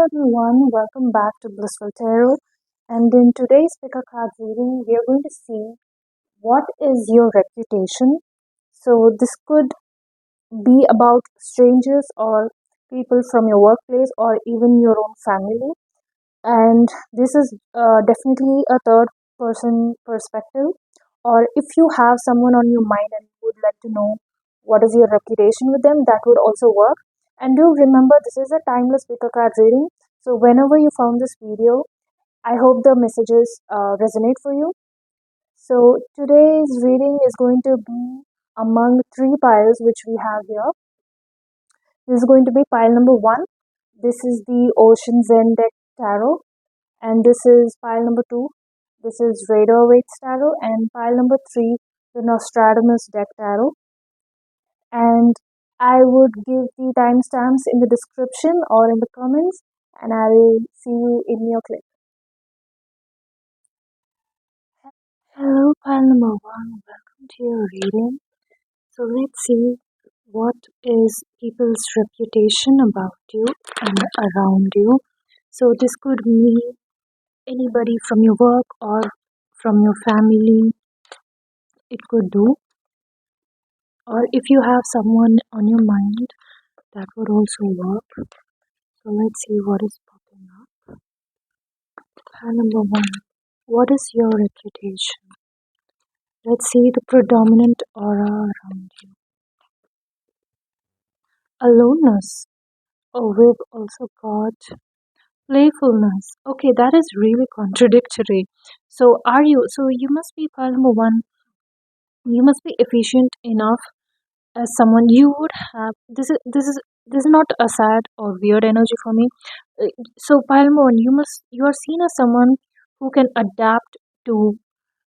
everyone, welcome back to Blissful Tarot. And in today's pick a card reading, we are going to see what is your reputation. So, this could be about strangers or people from your workplace or even your own family. And this is definitely a third person perspective. Or if you have someone on your mind and would like to know what is your reputation with them, that would also work. And do remember, this is a timeless pick a card reading. So whenever you found this video, I hope the messages resonate for you. So today's reading is going to be among three piles which we have here. This is going to be pile number one. This is the Ocean Zen deck tarot, and this is pile number two. This is Radar Waits tarot, and pile number three, the Nostradamus deck tarot. And I would give the timestamps in the description or in the comments, and I'll see you in your clip. Hello, pile number one. Welcome to your reading. So let's see what is people's reputation about you and around you. So this could mean anybody from your work or from your family. It could do. Or if you have someone on your mind, that would also work. So let's see what is popping up. Pile number one. What is your reputation? Let's see the predominant aura around you. Aloneness. Oh, we've also got playfulness. Okay, that is really contradictory. So you must be pile number one. You must be efficient enough as someone you would have. This is not a sad or weird energy for me. So pile number one, you are seen as someone who can adapt to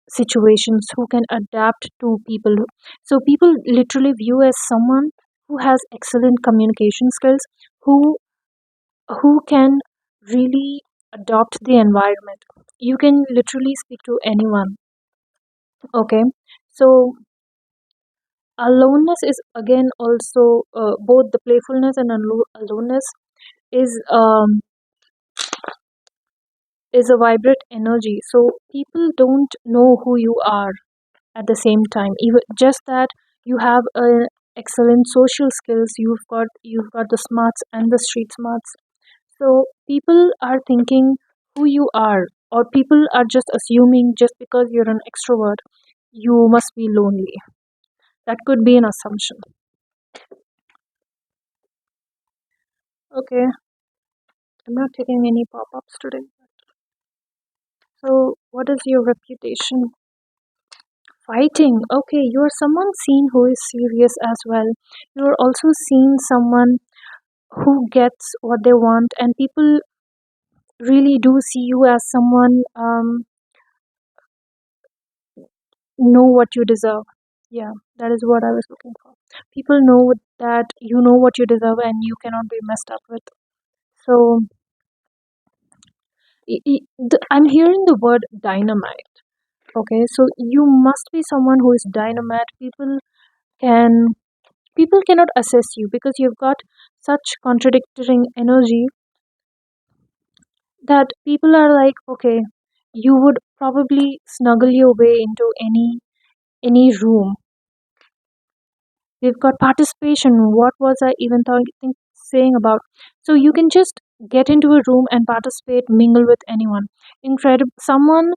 situations, who can adapt to people. So people literally view as someone who has excellent communication skills, who can really adopt the environment. You can literally speak to anyone. Okay, so aloneness is again also both the playfulness and aloneness is is a vibrant energy. So people don't know who you are at the same time. Even just that you have excellent social skills. You've got the smarts and the street smarts. So people are thinking who you are, or people are just assuming just because you're an extrovert, you must be lonely. That could be an assumption. Okay, I'm not taking any pop ups today. So, what is your reputation? Fighting. Okay, you are someone seen who is serious as well. You are also seen someone who gets what they want, and people really do see you as someone know what you deserve. Yeah, that is what I was looking for. People know that you know what you deserve and you cannot be messed up with. So I'm hearing the word dynamite. Okay, so you must be someone who is dynamite. Can people cannot assess you because you've got such contradicting energy that people are like, okay, you would probably snuggle your way into any room. We've got participation. What was I even saying about? So you can just get into a room and participate, mingle with anyone. Incredible. Someone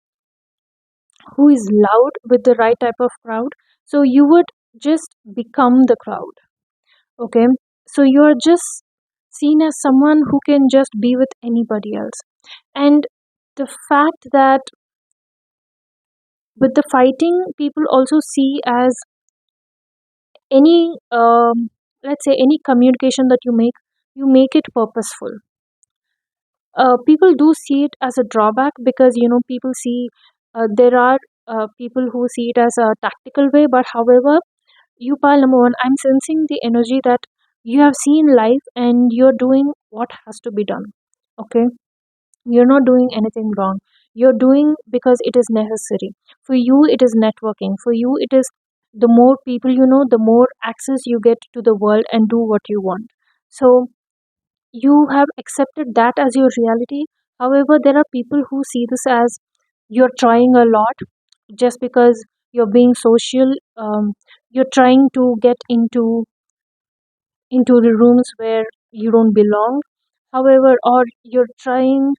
who is loud with the right type of crowd. So you would just become the crowd. Okay. So you're just seen as someone who can just be with anybody else. And the fact that with the fighting, people also see as any let's say any communication that you make it purposeful. People do see it as a drawback because people see there are people who see it as a tactical way, but however, you pile number one, I'm sensing the energy that you have seen life and you're doing what has to be done. Okay, you're not doing anything wrong. You're doing because it is necessary. For you it is networking. For you it is the more people you know, the more access you get to the world and do what you want. So you have accepted that as your reality. However, there are people who see this as you're trying a lot just because you're being social. You're trying to get into the rooms where you don't belong. However, or you're trying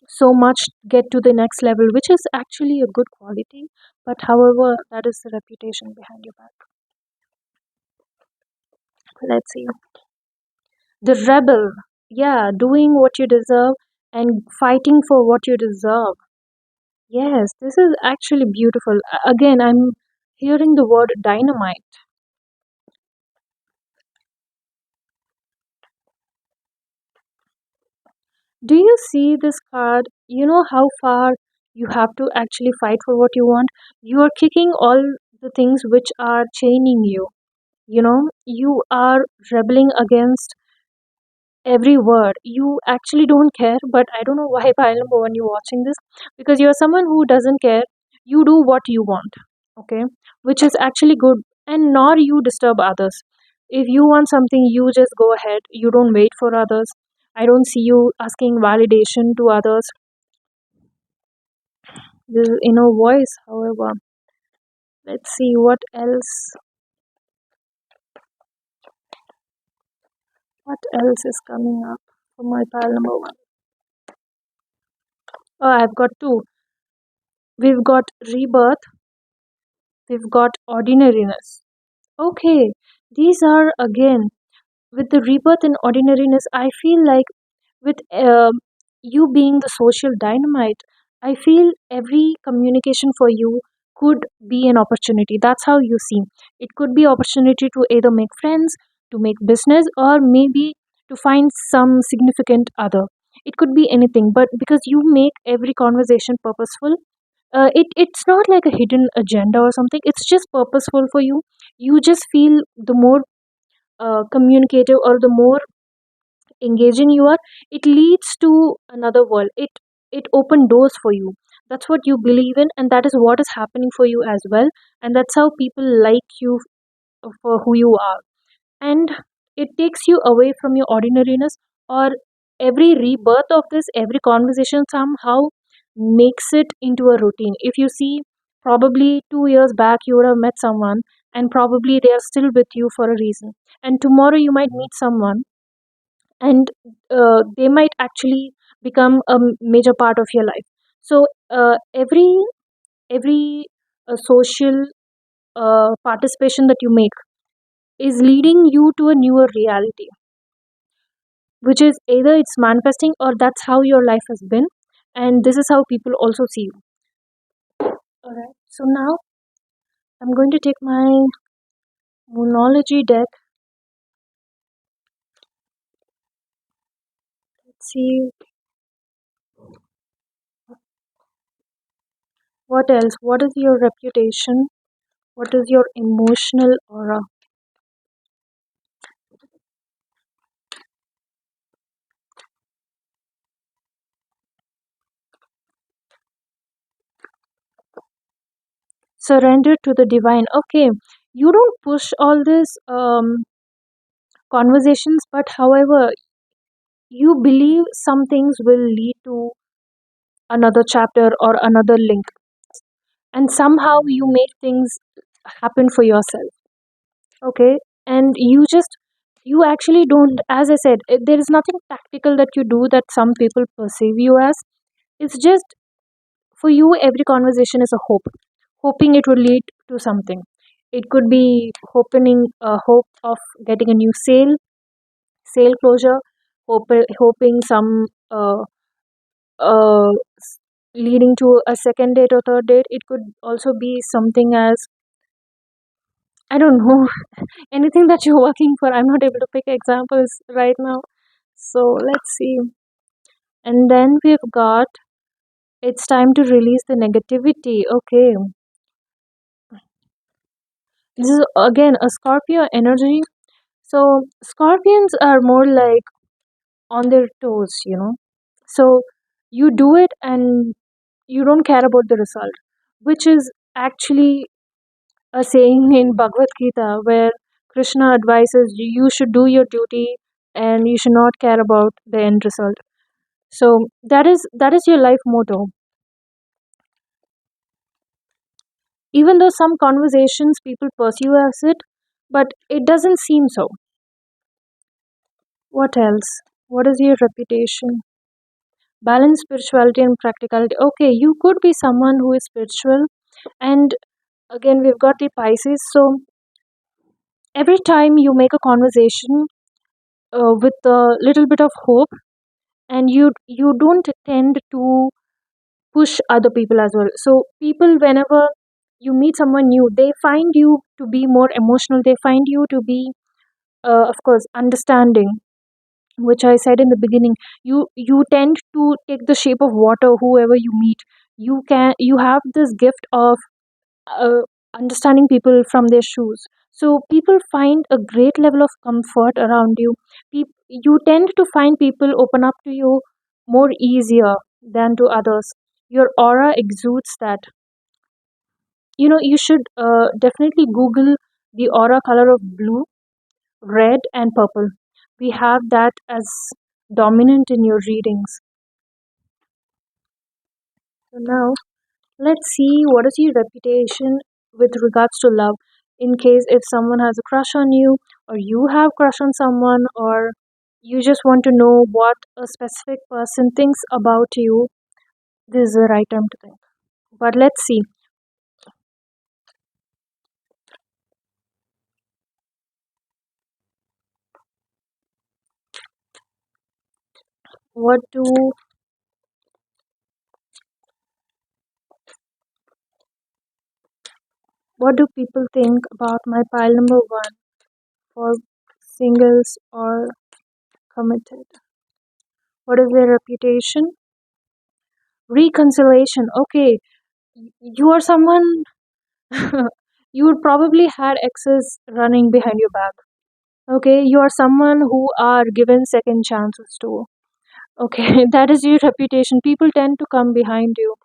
so much to get to the next level, which is actually a good quality. But however, that is the reputation behind your back. Let's see. The rebel. Yeah, doing what you deserve and fighting for what you deserve. Yes, this is actually beautiful. Again, I'm hearing the word dynamite. Do you see this card? You know how far you have to actually fight for what you want? You are kicking all the things which are chaining you. You know, you are rebelling against every word. You actually don't care, but I don't know why, pile number one, you're watching this, because you're someone who doesn't care. You do what you want, okay, which is actually good, and nor you disturb others. If you want something, you just go ahead. You don't wait for others. I don't see you asking validation to others. This inner voice, however. Let's see what else. What else is coming up for my pile number one? Oh, I've got two. We've got rebirth. We've got ordinariness. Okay, these are again with the rebirth and ordinariness. I feel like with you being the social dynamite, I feel every communication for you could be an opportunity. That's how you see. It could be opportunity to either make friends, to make business, or maybe to find some significant other. It could be anything, but because you make every conversation purposeful, it's not like a hidden agenda or something. It's just purposeful for you. You just feel the more communicative or the more engaging you are, it leads to another world. It open doors for you. That's what you believe in, and that is what is happening for you as well. And that's how people like you for who you are. And it takes you away from your ordinariness, or every rebirth of this, every conversation somehow makes it into a routine. If you see, probably 2 years back you would have met someone, and probably they are still with you for a reason, and tomorrow you might meet someone, and they might actually become a major part of your life. So every social participation that you make is leading you to a newer reality, which is either it's manifesting or that's how your life has been, and this is how people also see you. All right, so now I'm going to take my moonology deck. Let's see what else. What is your reputation? What is your emotional aura? Surrender to the divine. Okay, you don't push all this conversations, but however, you believe some things will lead to another chapter or another link, and somehow you make things happen for yourself. Okay, and you actually don't, as I said, there is nothing tactical that you do that some people perceive you as. It's just for you, every conversation is a hope, hoping it will lead to something. It could be hope of getting a new sale closure, hoping some leading to a second date or third date. It could also be something as, I don't know, anything that you're working for. I'm not able to pick examples right now. So let's see. And then we've got, it's time to release the negativity. Okay, this is again a Scorpio energy. So scorpions are more like on their toes. So you do it and you don't care about the result, which is actually a saying in Bhagavad Gita where Krishna advises you should do your duty and you should not care about the end result. So that is your life motto. Even though some conversations people pursue as it, but it doesn't seem so. What else? What is your reputation? Balance spirituality and practicality. Okay, you could be someone who is spiritual, and again we've got the Pisces. So every time you make a conversation with a little bit of hope, and you don't tend to push other people as well. So people, whenever you meet someone new, they find you to be more emotional. They find you to be, of course, understanding, which I said in the beginning. You tend to take the shape of water whoever you meet. You have this gift of uh, understanding people from their shoes. So people find a great level of comfort around you. You tend to find people open up to you more easier than to others. Your aura exudes that. You should definitely Google the aura color of blue, red, and purple. We have that as dominant in your readings. So now let's see what is your reputation with regards to love. In case if someone has a crush on you, or you have crush on someone, or you just want to know what a specific person thinks about you, this is the right time to think. But let's see. What do what do people think about my pile number one for singles or committed? What is their reputation? Reconciliation. Okay, you are someone you would probably had exes running behind your back. Okay, you are someone who are given second chances to. Okay, that is your reputation. People tend to come behind you.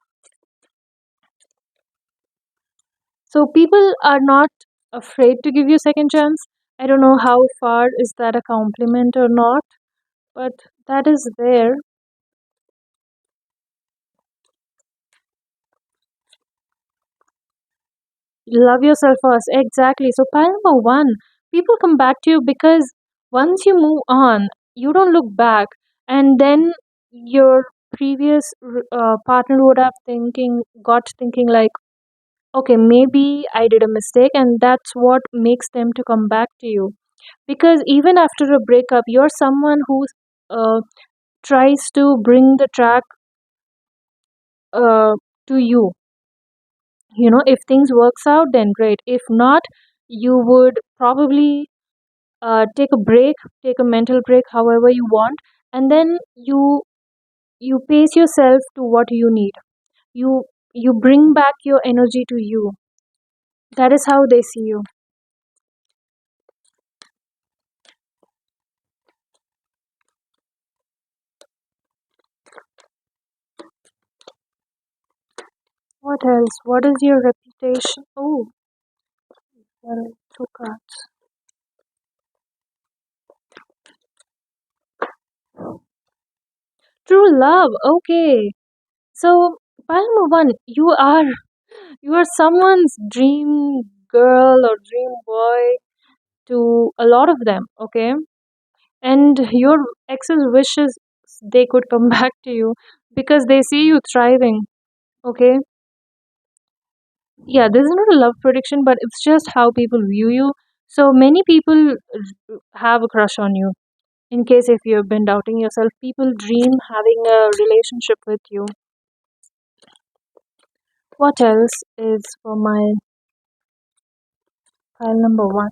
So people are not afraid to give you second chance. I don't know how far is that a compliment or not, but that is there. Love yourself first. Exactly. So, pile number one, people come back to you because once you move on, you don't look back, and then your previous partner would have got thinking like, okay, maybe I did a mistake, and that's what makes them to come back to you. Because even after a breakup, you're someone who uh, tries to bring the track uh, to you. If things works out, then great. If not, you would probably take a break, take a mental break, however you want, and then you pace yourself to what you need. You you bring back your energy to you. That is how they see you. What else? What is your reputation? Oh, well, two cards. True love. Okay, so palma one, you are someone's dream girl or dream boy to a lot of them. Okay, and your ex's wishes they could come back to you because they see you thriving. Okay, yeah, this is not a love prediction, but it's just how people view you. So many people have a crush on you. In case if you've been doubting yourself, people dream having a relationship with you. What else is for my pile number one?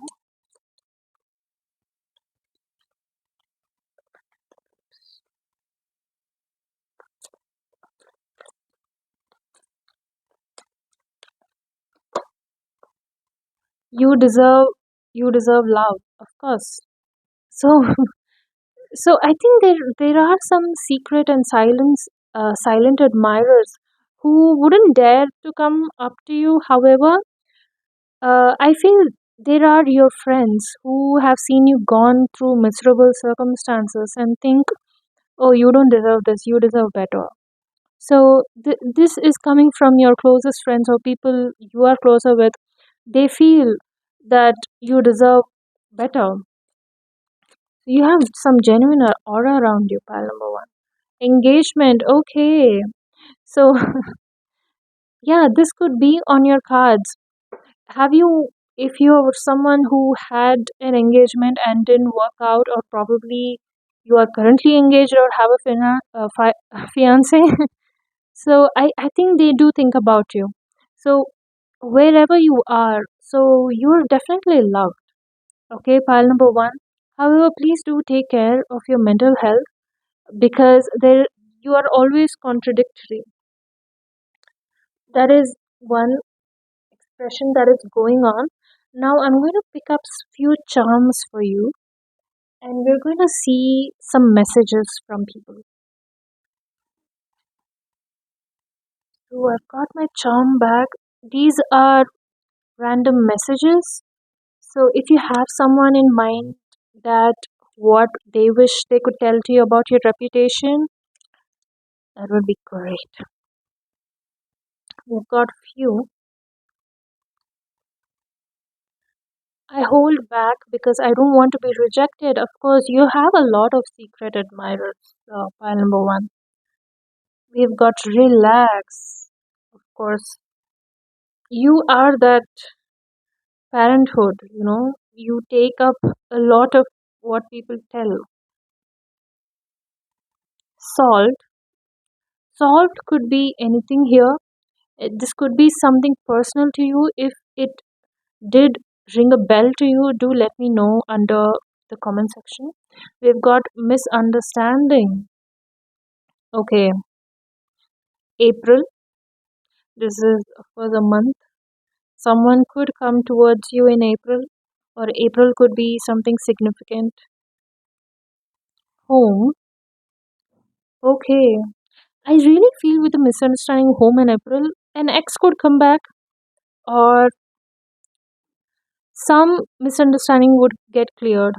You deserve love, of course. So so I think there are some secret and silent admirers who wouldn't dare to come up to you. However, I feel there are your friends who have seen you gone through miserable circumstances and think, oh, you don't deserve this, you deserve better. So this is coming from your closest friends or people you are closer with. They feel that you deserve better. You have some genuine aura around you, pile number one. Engagement, okay. So, yeah, this could be on your cards. Have you, if you're someone who had an engagement and didn't work out, or probably you are currently engaged or have a fiance, so I think they do think about you. So, wherever you are, so you're definitely loved. Okay, pile number one. However, please do take care of your mental health because there you are always contradictory. That is one expression that is going on. Now I'm going to pick up few charms for you and we're going to see some messages from people. So I've got my charm back. These are random messages. So if you have someone in mind that what they wish they could tell to you about your reputation, that would be great. We've got few. I hold back because I don't want to be rejected. Of course, you have a lot of secret admirers, pile number one. We've got relax. Of course, you are that parenthood, you take up a lot of what people tell. Salt. Salt could be anything here. This could be something personal to you. If it did ring a bell to you, do let me know under the comment section. We've got misunderstanding. Okay, April. This is, of course, a month. Someone could come towards you in April, or April could be something significant. Home. Okay. I really feel with the misunderstanding home in April, an ex could come back, or some misunderstanding would get cleared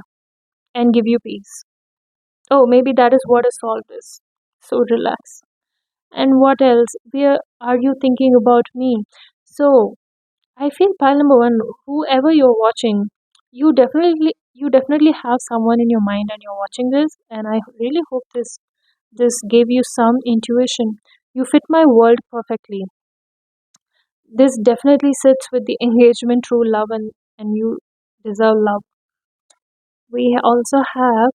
and give you peace. Oh, maybe that is what a salt is. So relax. And what else? Where are you thinking about me? So I feel pile number one, whoever you're watching, you definitely have someone in your mind and you're watching this, and I really hope this gave you some intuition. You fit my world perfectly. This definitely sits with the engagement, true love, and you deserve love. We also have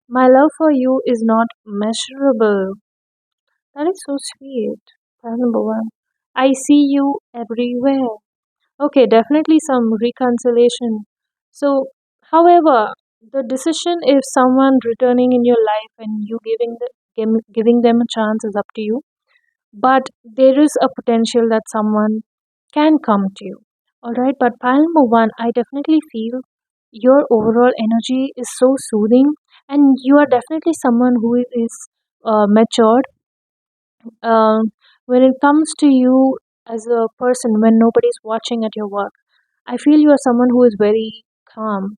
my love for you is not measurable. That is so sweet. Pile number one. I see you everywhere. Okay, definitely some reconciliation. So, however, the decision if someone returning in your life and you giving them a chance is up to you. But there is a potential that someone can come to you. All right, but pile number one, I definitely feel your overall energy is so soothing, and you are definitely someone who is matured when it comes to you as a person when nobody's watching at your work. I feel you are someone who is very calm,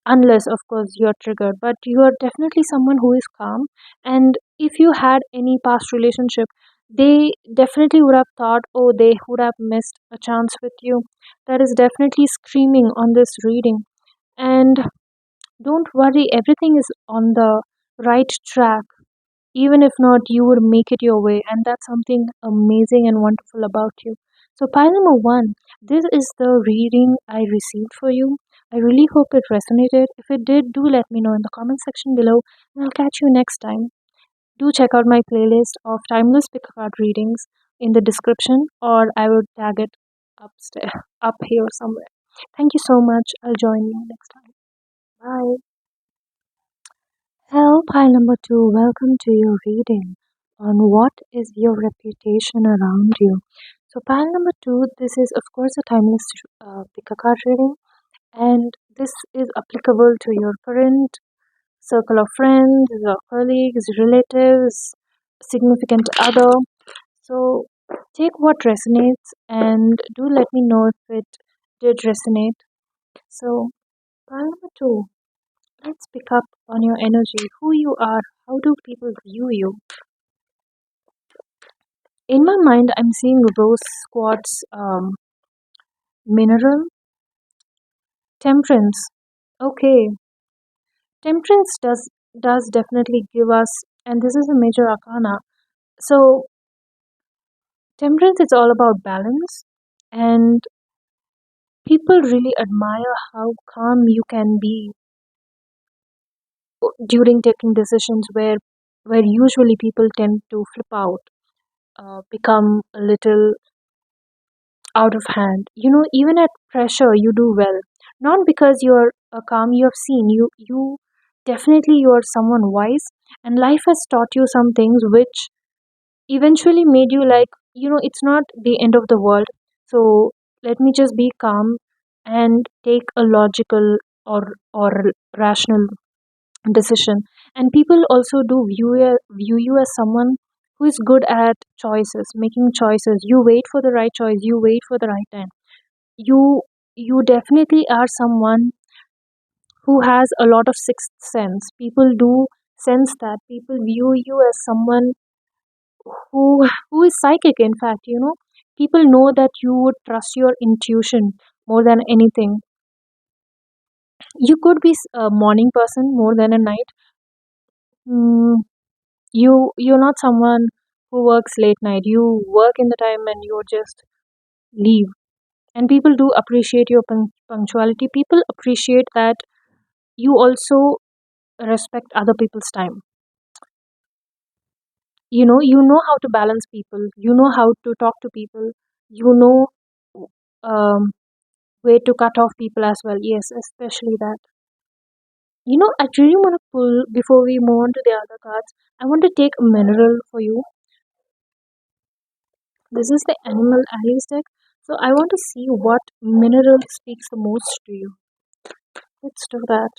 unless, of course, you're triggered, but you are definitely someone who is calm. And if you had any past relationship, they definitely would have thought, oh, they would have missed a chance with you. That is definitely screaming on this reading. And don't worry, everything is on the right track. Even if not, you would make it your way, and that's something amazing and wonderful about you. So, pile number one, this is the reading I received for you. I really hope it resonated. If it did, do let me know in the comment section below, and I'll catch you next time. Do check out my playlist of timeless pick a card readings in the description, or I will tag it upstairs, up here somewhere. Thank you so much. I'll join you next time. Bye. Hello, pile number two. Welcome to your reading on what is your reputation around you. So, pile number two, this is, of course, a timeless pick a card reading, and this is applicable to your current circle of friends, your colleagues, relatives, significant other. So, take what resonates and do let me know if it did resonate. So, pile number two, let's pick up on your energy, who you are, how do people view you? In my mind, I'm seeing rose quartz, mineral, temperance. Okay, temperance does definitely give us, and this is a major arcana. So, temperance is all about balance, and people really admire how calm you can be during taking decisions where usually people tend to flip out, become a little out of hand. Even at pressure, you do well. Not because you're calm. You have seen you definitely you are someone wise, and life has taught you some things which eventually made you like, it's not the end of the world. So let me just be calm and take a logical or rational decision. And people also do view you as someone who is good at choices, making choices. You wait for the right choice, you wait for the right time. You you definitely are someone who has a lot of sixth sense. People do sense that. People view you as someone who is psychic. In fact, people know that you would trust your intuition more than anything. You could be a morning person more than a night. mm, you're not someone who works late night. You work in the time and you just leave. And people do appreciate your punctuality. People appreciate that you also respect other people's time. You know how to balance people, you know how to talk to people, you know um, where to cut off people as well. Yes, especially that. I really want to pull, before we move on to the other cards, I want to take a mineral for you. This is the animal Aries deck. So I want to see what mineral speaks the most to you. Let's do that.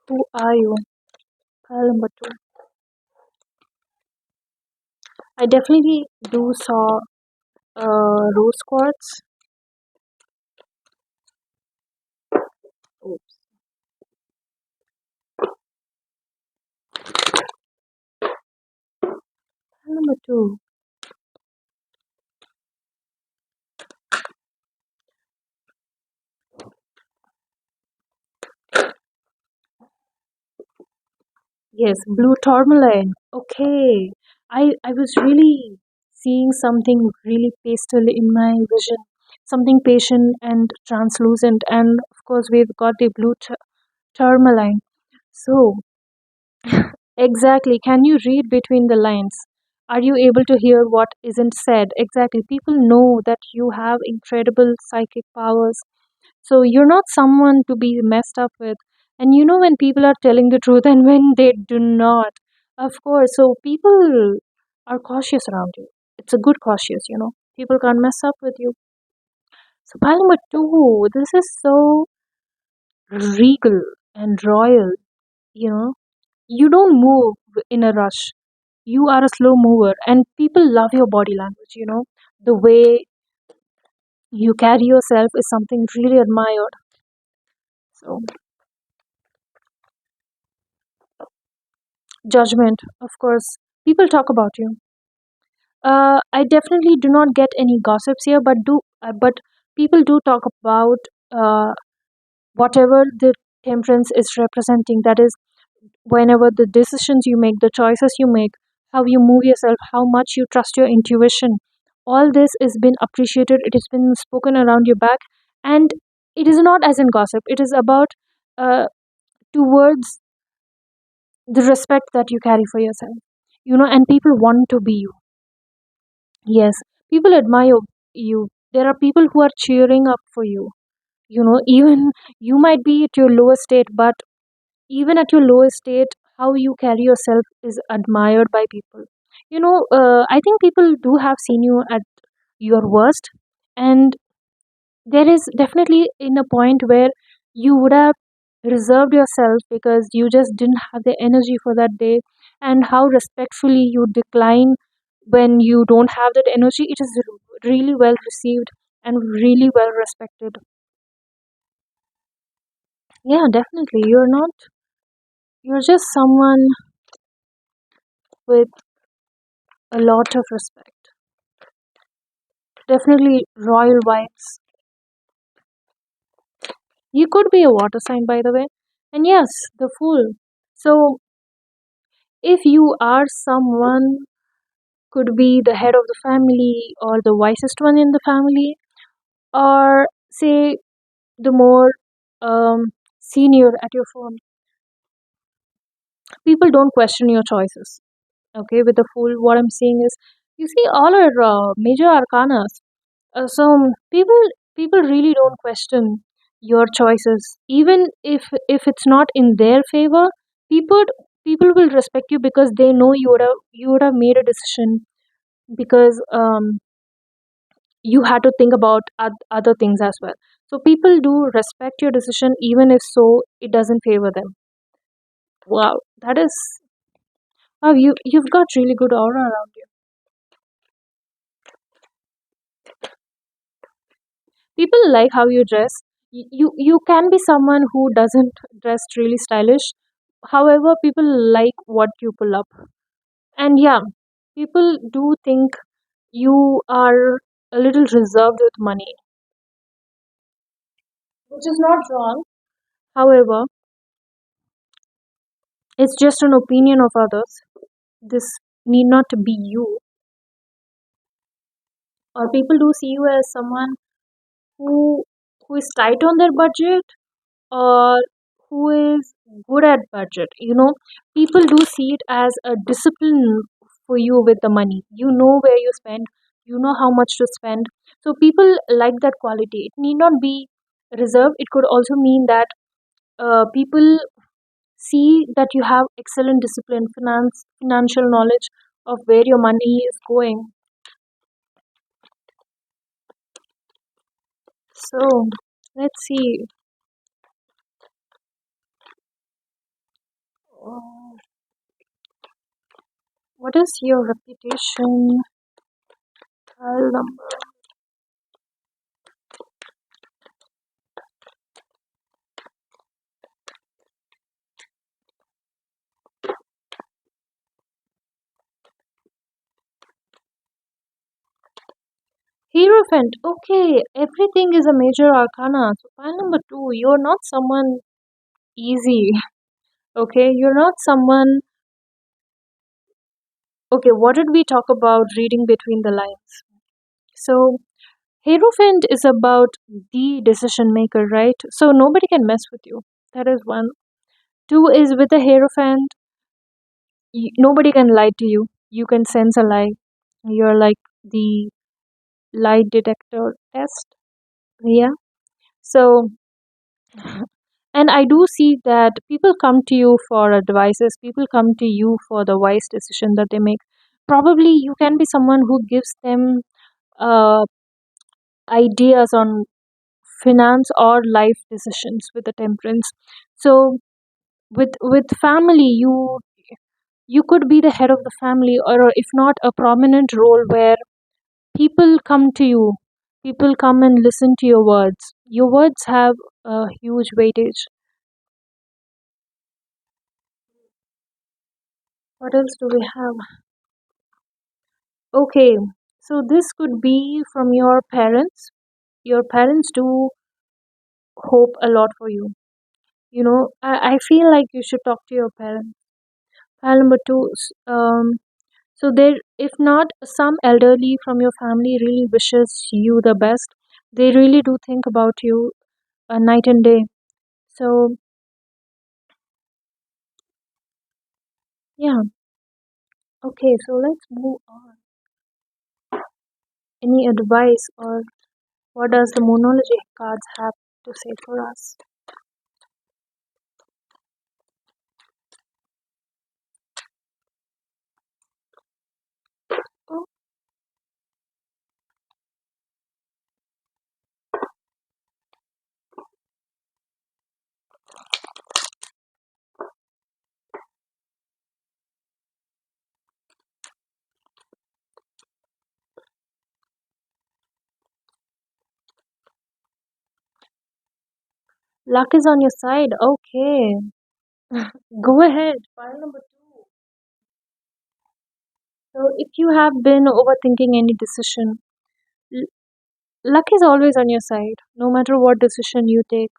Who are you? Pile number two. I definitely do saw rose quartz. Oops. Pile number two. Yes, blue tourmaline. Okay. I was really seeing something really pastel in my vision. Something patient and translucent. And of course, we've got the blue tourmaline. So, exactly. Can you read between the lines? Are you able to hear what isn't said? Exactly. People know that you have incredible psychic powers. So you're not someone to be messed up with. And you know when people are telling the truth and when they do not. Of course. So people are cautious around you. It's a good cautious. People can't mess up with you. So pile number two, this is so regal and royal, you know. You don't move in a rush. You are a slow mover and people love your body language. The way you carry yourself is something really admired. So judgment, of course. People talk about you. I definitely do not get any gossips here, but people do talk about uh, whatever the temperance is representing. That is, whenever the decisions you make, the choices you make, how you move yourself, how much you trust your intuition, all this is been appreciated. It has been spoken around your back, and it is not as in gossip. It is about uh, towards the respect that you carry for yourself. And people want to be you. Yes, people admire you. There are people who are cheering up for you. Even you might be at your lowest state, but even at your lowest state, how you carry yourself is admired by people. I think people do have seen you at your worst, and there is definitely in a point where you would have reserved yourself because you just didn't have the energy for that day, and how respectfully you decline when you don't have that energy. It is really well received, and really well respected. Yeah, definitely. You're just someone with a lot of respect. Definitely royal vibes. You could be a water sign, by the way. And yes, the Fool. So, if you are someone, could be the head of the family or the wisest one in the family, or say the more senior at your firm, people don't question your choices. Okay, with the Fool, what I'm saying is, you see, all our major arcanas. So people really don't question your choices, even if it's not in their favor. People people will respect you because they know you would have made a decision because you had to think about other things as well. So people do respect your decision even if so it doesn't favor them. Wow, that is wow. You've got really good aura around you. People like how you dress. You can be someone who doesn't dress really stylish. However, people like what you pull up. And yeah, people do think you are a little reserved with money, which is not wrong. However, it's just an opinion of others. This need not to be you. Or people do see you as someone who who is tight on their budget, or who is good at budget. People do see it as a discipline for you with the money. You know where you spend, you know how much to spend. So people like that quality. It need not be reserved. It could also mean that people see that you have excellent discipline, financial knowledge of where your money is going. So let's see. uh, what is your reputation? File number. Hierophant. Okay, everything is a major arcana. So pile number two, you're not someone easy. Okay, you're not someone. Okay, what did we talk about reading between the lines? So Hierophant is about the decision maker, right? So nobody can mess with you. That is one. Two is with the Hierophant, nobody can lie to you. You can sense a lie. You're like the lie detector test. Yeah. So and I do see that people come to you for advices, people come to you for the wise decision that they make. Probably you can be someone who gives them uh, ideas on finance or life decisions with the temperance. So with family, you could be the head of the family, or if not a prominent role where people come to you, people come and listen to your words. Your words have a huge weightage. What else do we have? Okay, so this could be from your parents. Your parents do hope a lot for you. I feel like you should talk to your parents. File number two. So there, if not, some elderly from your family really wishes you the best. They really do think about you night and day. So yeah, okay. So let's move on. Any advice, or what does the Moonology cards have to say for us? Oh, Luck is on your side. Okay. Go ahead. Pile number two. So, if you have been overthinking any decision, l- luck is always on your side, no matter what decision you take.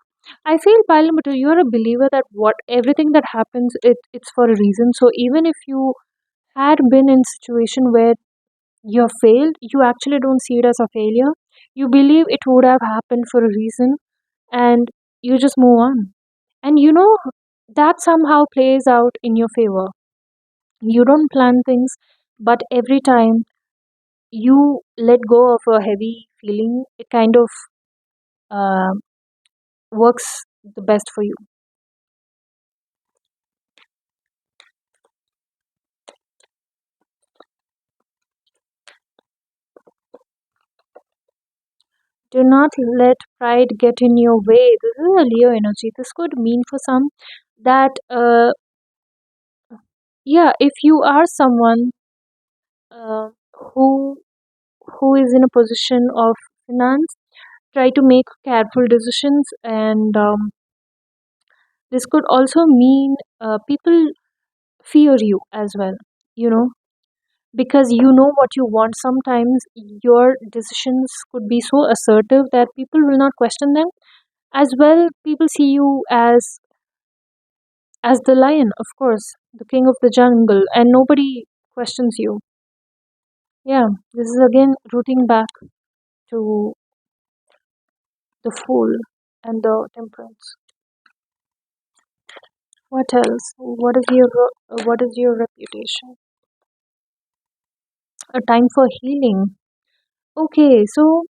I feel, pile number two, you're a believer that what everything that happens, it's for a reason. So, even if you had been in situation where you have failed, you actually don't see it as a failure. You believe it would have happened for a reason, and you just move on. And that somehow plays out in your favor. You don't plan things, but every time you let go of a heavy feeling, it kind of uh, works the best for you. Do not let pride get in your way. This is a Leo energy. This could mean for some that, yeah, if you are someone uh, who is in a position of finance, try to make careful decisions. And this could also mean people fear you as well, you know, because you know what you want. Sometimes your decisions could be so assertive that people will not question them. As well, people see you as the lion, of course, the king of the jungle, and nobody questions you. Yeah, this is again rooting back to the fool and the temperance. What else? What is your reputation? A time for healing. Okay, so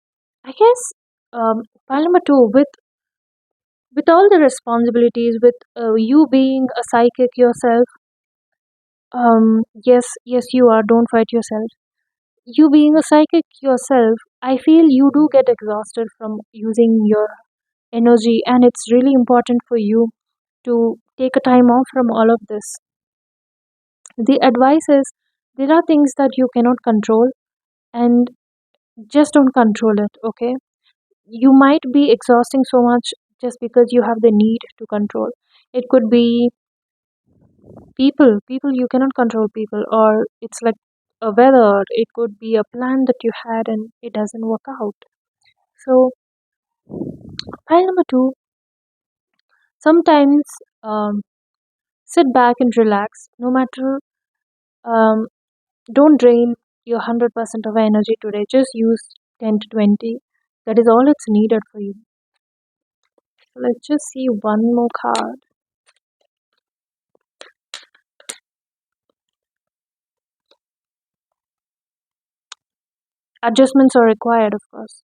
I guess pile number two, with all the responsibilities, with you being a psychic yourself. Yes, yes, you are. Don't fight yourself. You being a psychic yourself, I feel you do get exhausted from using your energy, and it's really important for you to take a time off from all of this. The advice is there are things that you cannot control, and just don't control it, okay? You might be exhausting so much just because you have the need to control. It could be people, you cannot control people, or it's like a weather, it could be a plan that you had and it doesn't work out. So, pile number two, sometimes um, sit back and relax. No matter, um, don't drain your 100% of energy today. Just use 10 to 20. That is all it's needed for you. Let's just see one more card. Adjustments are required, of course.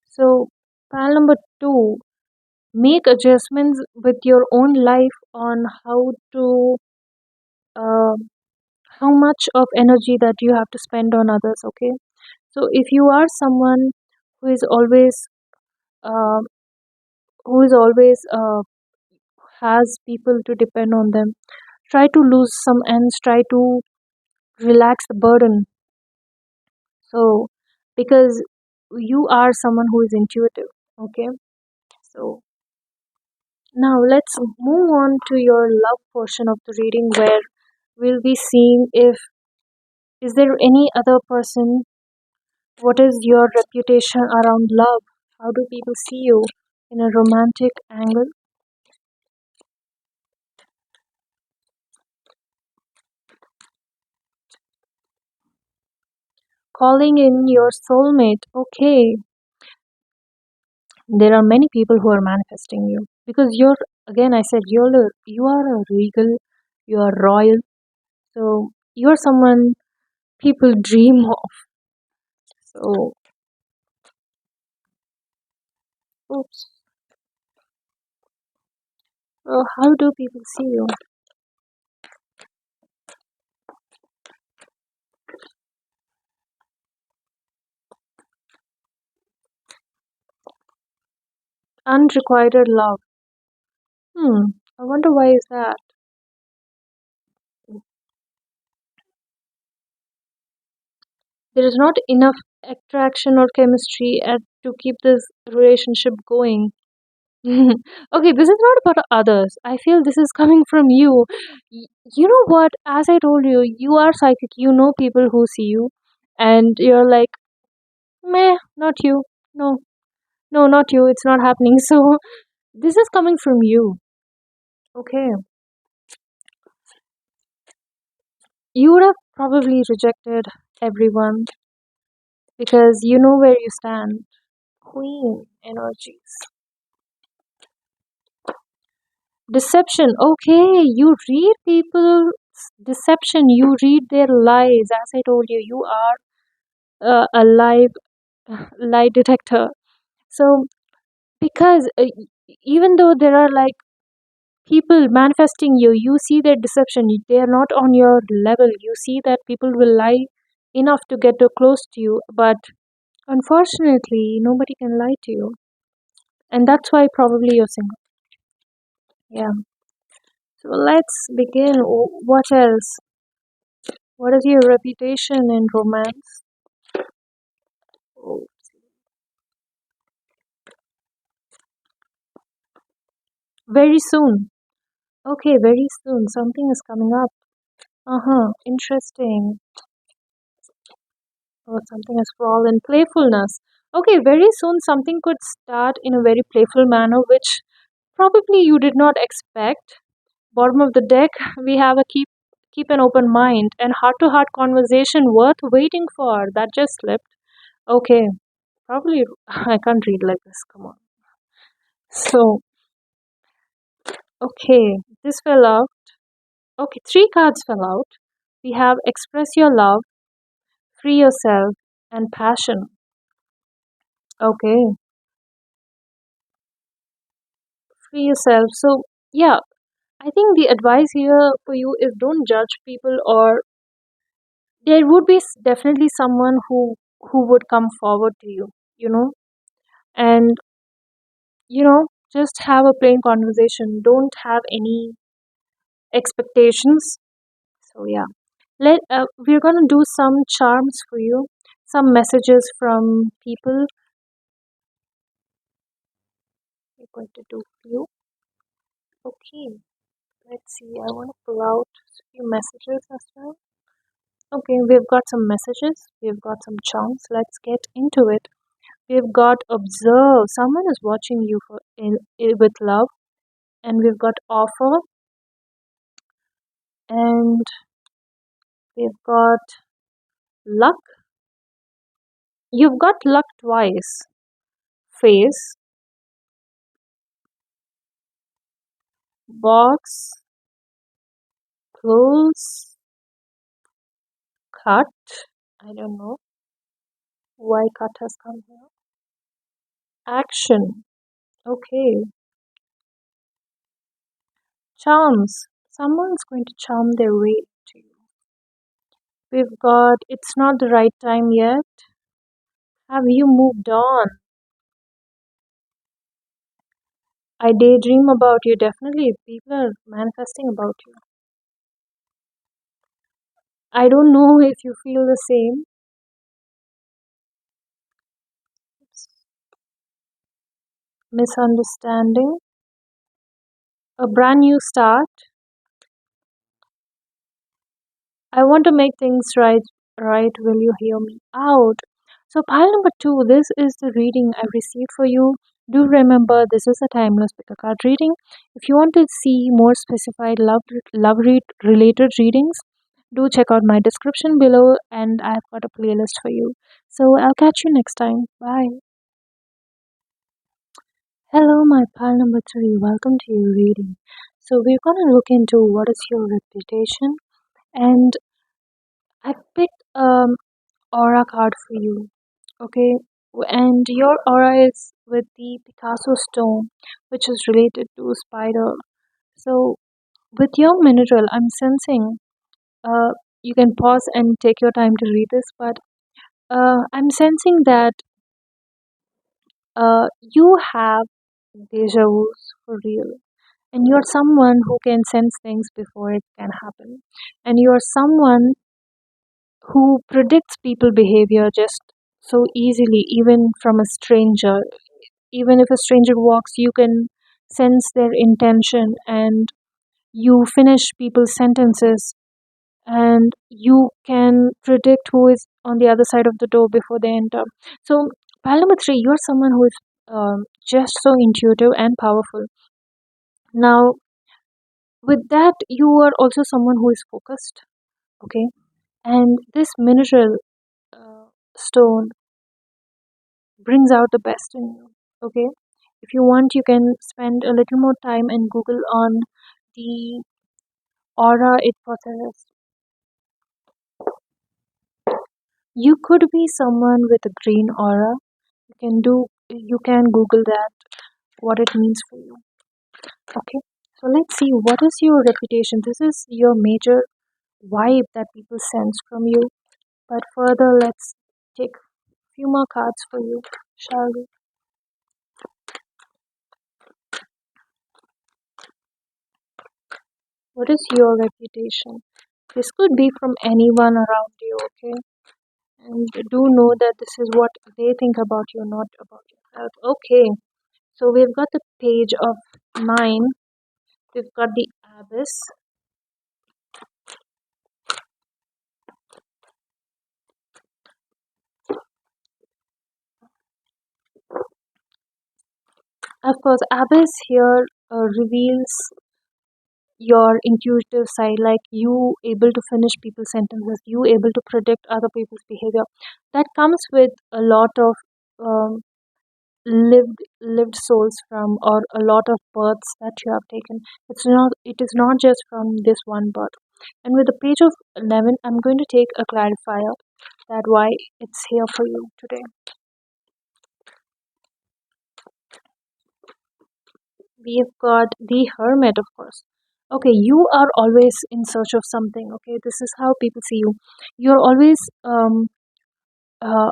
So, pile number two, make adjustments with your own life on uh, how much of energy that you have to spend on others. Okay, so if you are someone who is always uh, who is always has people to depend on them, try to lose some ends, try to relax the burden. So, because you are someone who is intuitive. Okay, so now let's move on to your love portion of the reading, where we'll be seeing if is there any other person. What is your reputation around love? How do people see you in a romantic angle? Calling in your soulmate. Okay, there are many people who are manifesting you because you're, again, I said you are a regal, you are royal. So you're someone people dream of. So, oops. So how do people see you? Unrequited love. I wonder why is that? There is not enough attraction or chemistry to keep this relationship going. Okay, this is not about others. I feel this is coming from you. You know what? As I told you, you are psychic. You know people who see you, and you're like, meh, not you. No, no, not you. It's not happening. So, this is coming from you. Okay. You would have probably rejected everyone because you know where you stand. Queen energies. Deception. Okay, you read people's deception. You read their lies. As I told you, you are a lie detector. So, because even though there are like people manifesting you, you see their deception. They are not on your level. You see that people will lie enough to get too close to you, but unfortunately, nobody can lie to you, and that's why probably you're single. Yeah. So let's begin. What else? What is your reputation in romance? Oh, very soon. Okay, very soon. Something is coming up. Uh huh. Interesting. Oh, something has fallen. Playfulness. Okay, very soon something could start in a very playful manner, which probably you did not expect. Bottom of the deck, we have a keep an open mind and heart to heart conversation worth waiting for. That just slipped. Okay, probably I can't read like this. Come on. So, okay, this fell out. Okay, three cards fell out. We have express your love, free yourself, and passion. Okay, free yourself. So, yeah, I think the advice here for you is don't judge people, or there would be definitely someone who would come forward to you, you know, and just have a plain conversation. Don't have any expectations. So yeah, we're gonna do some charms for you, some messages from people. We're going to do for you. Okay, let's see. I want to pull out a few messages as well. Okay, we've got some messages. We've got some charms. Let's get into it. We've got observe. Someone is watching you with love, and we've got offer, and we've got luck. You've got luck twice. Face, box, close, cut. I don't know why cut has come here. Action. Okay. Charms. Someone's going to charm their way to you. We've got it's not the right time yet. Have you moved on? I daydream about you. Definitely, people are manifesting about you. I don't know if you feel the same. Misunderstanding. A brand new start. I want to make things right. Right, will you hear me out? So, pile number two, this is the reading I received for you. Do remember, this is a timeless pick a card reading. If you want to see more specified related readings, do check out my description below, and I've got a playlist for you. So, I'll catch you next time. Bye. Hello, my pile number three. Welcome to your reading. So, we're gonna look into what is your reputation, and I picked aura card for you. Okay, and your aura is with the Picasso stone, which is related to spider. So, with your mineral, I'm sensing. Uh, you can pause and take your time to read this, but I'm sensing that you have deja vus for real, and you're someone who can sense things before it can happen, and you're someone who predicts people behavior just so easily, even from a stranger. even if a stranger walks, you can sense their intention, and you finish people's sentences, and you can predict who is on the other side of the door before they enter. So, pile number three, you're someone who is just so intuitive and powerful. Now, with that, you are also someone who is focused, okay? And this mineral stone brings out the best in you, okay? If you want, you can spend a little more time and Google on the aura it possesses. You could be someone with a green aura. You can Google that, what it means for you. Okay. So let's see, what is your reputation? This is your major vibe that people sense from you. But further, let's take a few more cards for you, shall we? What is your reputation? This could be from anyone around you, okay? And do know that this is what they think about you, not about yourself. Okay. So we've got the page of 9. We've got the abyss. Of course, abyss here reveals your intuitive side, like you able to finish people's sentences, you able to predict other people's behavior. That comes with a lot of um, lived souls from, or a lot of births that you have taken. It is not just from this one birth. And with the page of 11, I'm going to take a clarifier that why it's here for you today. We've got the hermit, of course. Okay, you are always in search of something. Okay, this is how people see you. You're always uh,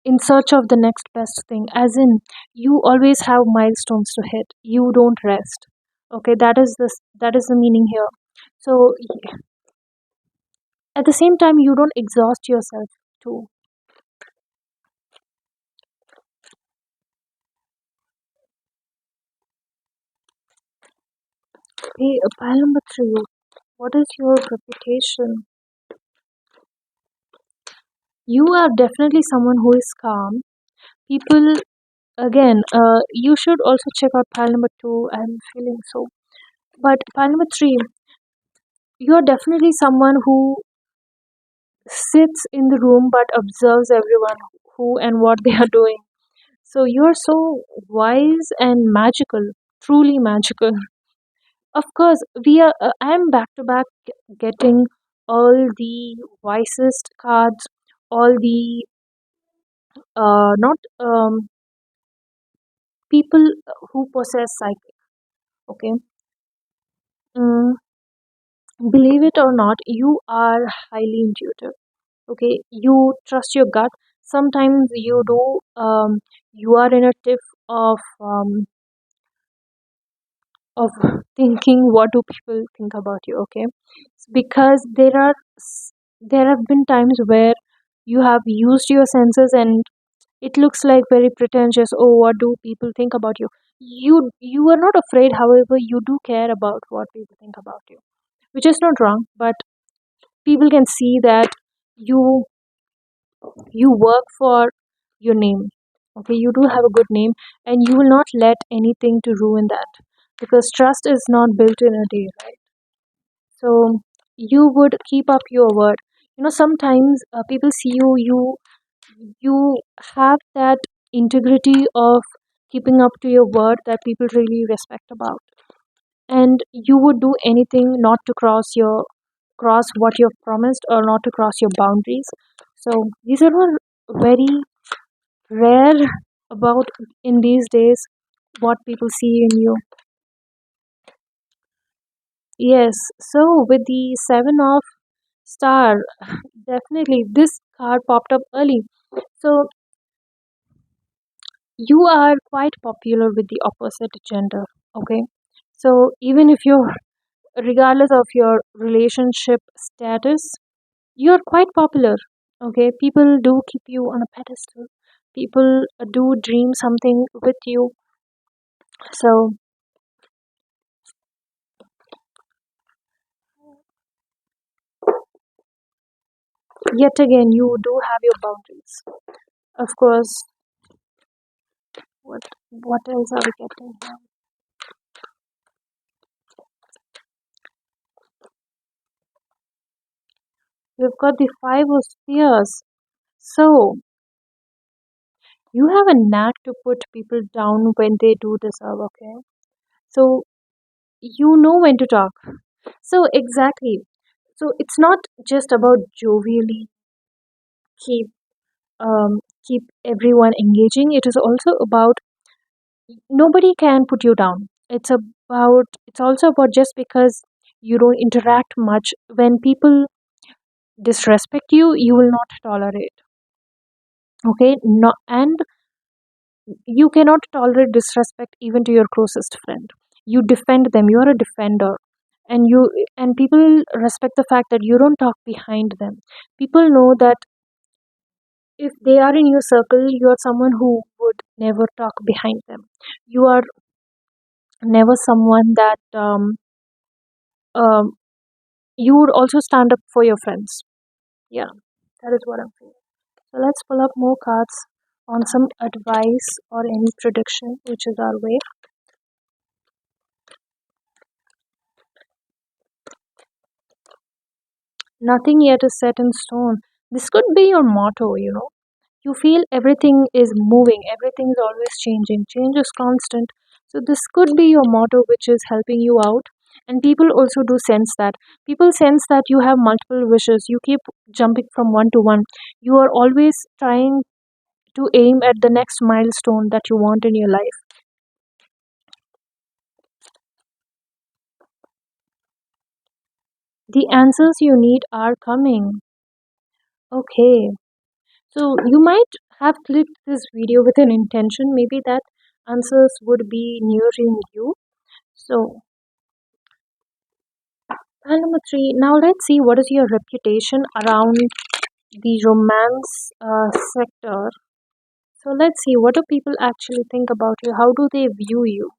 in search of the next best thing, as in you always have milestones to hit. You don't rest. Okay, that is the meaning here. So at the same time, you don't exhaust yourself too. Hey, pile number 3. What is your reputation? You are definitely someone who is calm. People, again, you should also check out pile number 2. I'm feeling so. But pile number 3, you're definitely someone who sits in the room but observes everyone who and what they are doing. So you're so wise and magical, truly magical. Of course, I'm back to back getting all the wisest cards, all the not people who possess psychic. Okay, mm, believe it or not, you are highly intuitive. Okay, you trust your gut. Sometimes you do. You are in a tiff of thinking what do people think about you. Okay, because there have been times where you have used your senses and it looks like very pretentious. Oh, what do people think about you? You are not afraid, however you do care about what people think about you, which is not wrong, but people can see that you you work for your name. Okay, you do have a good name, and you will not let anything to ruin that, because trust is not built in a day, right? So you would keep up your word. Sometimes people see you have that integrity of keeping up to your word that people really respect about, and you would do anything not to cross what you've promised, or not to cross your boundaries. So these are all very rare about in these days, what people see in you. Yes, so with the 7 of star, definitely this card popped up early. So you are quite popular with the opposite gender. Okay, so even if you're, regardless of your relationship status, you're quite popular. Okay, people do keep you on a pedestal. people do dream something with you. So yet again, you do have your boundaries. Of course, what else are we getting here? We've got the Five of Spears. So you have a knack to put people down when they do deserve, okay? So you know when to talk. So exactly. So it's not just about jovially keep keep everyone engaging. It is also about nobody can put you down. It's also about just because you don't interact much, when people disrespect you, you will not tolerate. Okay? No, and you cannot tolerate disrespect even to your closest friend. You defend them. You are a defender. And people respect the fact that you don't talk behind them. People know that if they are in your circle, you are someone who would never talk behind them. You are never someone that um, you would also stand up for your friends. Yeah, that is what I'm feeling. So let's pull up more cards on some advice or any prediction which is our way. Nothing yet is set in stone. This could be your motto. You feel everything is moving, everything is always changing, change is constant. So this could be your motto which is helping you out. And people also do sense that. People sense that you have multiple wishes. You keep jumping from one to one. You are always trying to aim at the next milestone that you want in your life. The answers you need are coming. Okay. So you might have clicked this video with an intention. Maybe that answers would be nearing you. So and number three, now let's see what is your reputation around the romance sector. So let's see, what do people actually think about you? How do they view you?